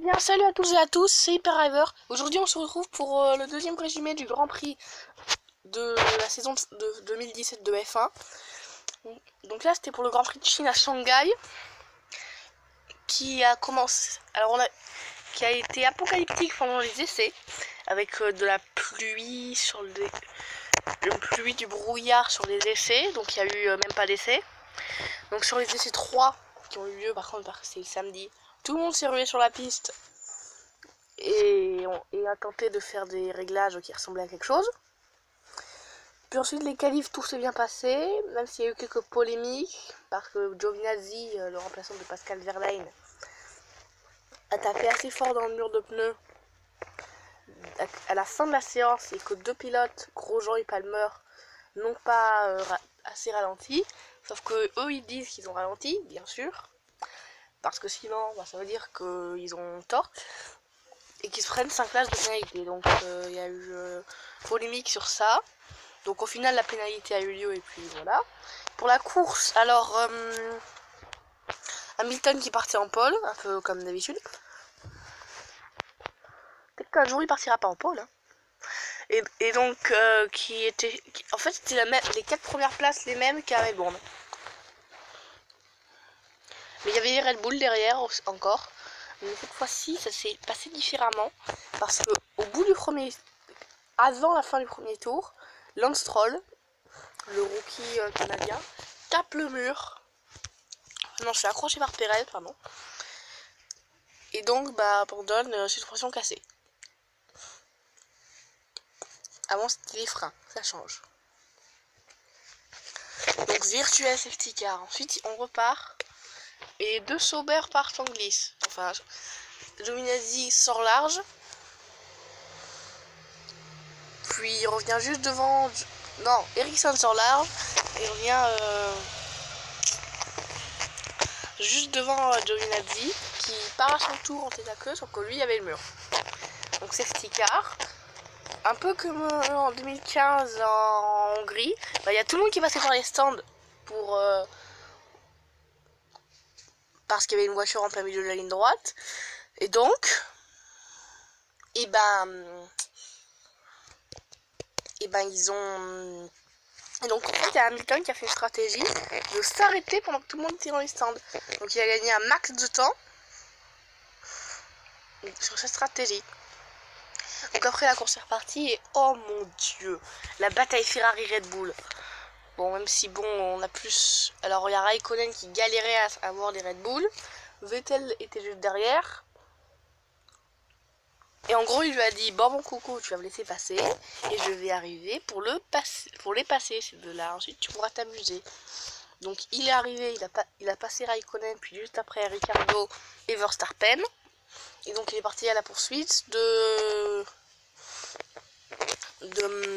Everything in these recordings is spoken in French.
bien, salut à tous et à tous, c'est Hyperiver. Aujourd'hui, on se retrouve pour le deuxième résumé du Grand Prix de la saison de 2017 de F1. Donc là, c'était pour le Grand Prix de Chine à Shanghai, qui a commencé. Qui a été apocalyptique pendant les essais, avec de la pluie du brouillard sur les essais. Donc il y a eu même pas d'essais. Donc sur les essais 3 qui ont eu lieu, par contre, c'est samedi. Tout le monde s'est rué sur la piste et a tenté de faire des réglages qui ressemblaient à quelque chose. Puis ensuite les qualifs, tout s'est bien passé, même s'il y a eu quelques polémiques, parce que Giovinazzi, le remplaçant de Pascal Wehrlein, a tapé assez fort dans le mur de pneus à la fin de la séance, et que deux pilotes, Grosjean et Palmer, n'ont pas assez ralenti, sauf que eux ils disent qu'ils ont ralenti, bien sûr, parce que sinon ça veut dire qu'ils ont tort et qu'ils se prennent 5 places de pénalité. Donc il y a eu polémique sur ça. Donc au final la pénalité a eu lieu et puis voilà. Pour la course, alors Hamilton qui partait en pole, un peu comme d'habitude. Peut-être qu'un jour il partira pas en pole. Hein. Et donc en fait c'était les 4 premières places les mêmes qu'à Melbourne. Mais il y avait les Red Bull derrière encore. Mais cette fois-ci, ça s'est passé différemment. Parce que avant la fin du premier tour, Lance Stroll, le rookie canadien, tape le mur. Non, je suis accroché par Perez, pardon. Et donc, abandonne suspension cassée. Avant, c'était les freins, ça change. Donc, virtuel safety car. Ensuite, on repart. Et deux Sauber partent en glisse. Enfin, Giovinazzi sort large. Puis il revient juste devant. Non, Ericsson sort large. Et il revient juste devant Giovinazzi, qui part à son tour en tête à queue, sauf que lui il y avait le mur. Donc safety car. Un peu comme en 2015 en Hongrie. Il y a tout le monde qui est passé par les stands pour. Parce qu'il y avait une voiture en plein milieu de la ligne droite. Et donc, ils ont... Et donc en fait il y a Hamilton qui a fait une stratégie de s'arrêter pendant que tout le monde était dans les stands. Donc il a gagné un max de temps sur cette stratégie. Donc après la course est repartie et oh mon dieu, la bataille Ferrari Red Bull. Bon, même si on a plus... Alors il y a Raikkonen qui galérait à avoir des Red Bull. Vettel était juste derrière. Et en gros il lui a dit bon mon coucou, tu vas me laisser passer et je vais arriver pour les passer ces deux-là. Ensuite tu pourras t'amuser. Donc il est arrivé, il a passé Raikkonen, puis juste après Ricciardo et Verstappen. Et donc il est parti à la poursuite de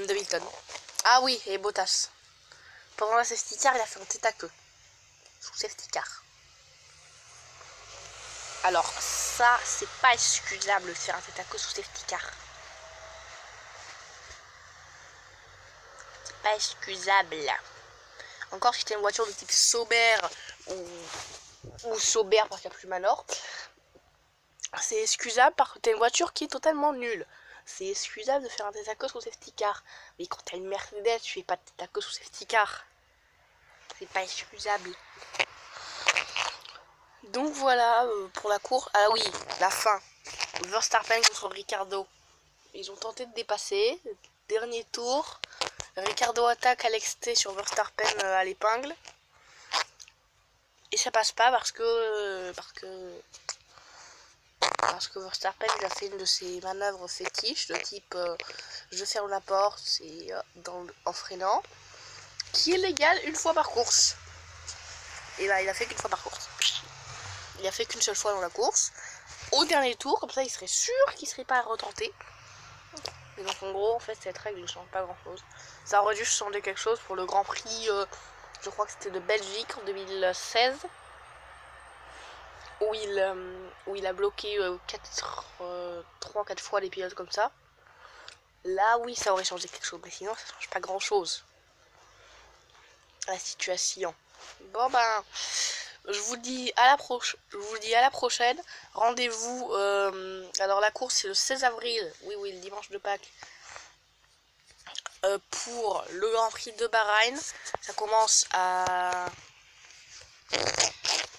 Hamilton. Ah oui, et Bottas. Pendant la safety car, il a fait un tête à queue. Sous safety car. Alors ça, c'est pas excusable de faire un tête à queue sous safety car. C'est pas excusable. Encore si c'était une voiture de type Sauber ou Sauber parce qu'il n'y a plus Manor. C'est excusable parce que t'as une voiture qui est totalement nulle. C'est excusable de faire un tête à queue sous safety car. Mais quand t'as une Mercedes, tu fais pas de tête à queue sous safety car. C'est pas excusable. Donc voilà pour la course. Ah oui, la fin. Verstappen contre Ricciardo. Ils ont tenté de dépasser. Dernier tour. Ricciardo attaque Alex T sur Verstappen à l'épingle. Et ça passe pas parce que Verstappen il a fait une de ses manœuvres fétiches de type je ferme la porte en freinant, qui est légal une fois par course. Et là il a fait qu'une fois par course. Il a fait qu'une seule fois dans la course. Au dernier tour, comme ça il serait sûr qu'il serait pas retenté. Mais donc en gros en fait cette règle ne change pas grand chose. Ça aurait dû changer quelque chose pour le Grand Prix, je crois que c'était de Belgique en 2016. Où il a bloqué 3-4 fois les pilotes comme ça. Là oui ça aurait changé quelque chose, mais sinon ça change pas grand chose. La situation. Bon je vous dis à la prochaine. Rendez-vous. Alors la course c'est le 16 avril. Oui, le dimanche de Pâques. Pour le Grand Prix de Bahreïn. Ça commence à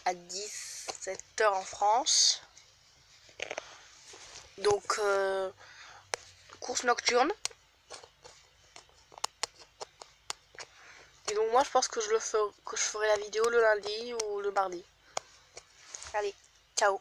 17h en France. Donc course nocturne. Et donc moi je pense que je ferai la vidéo le lundi ou le mardi. Allez, ciao.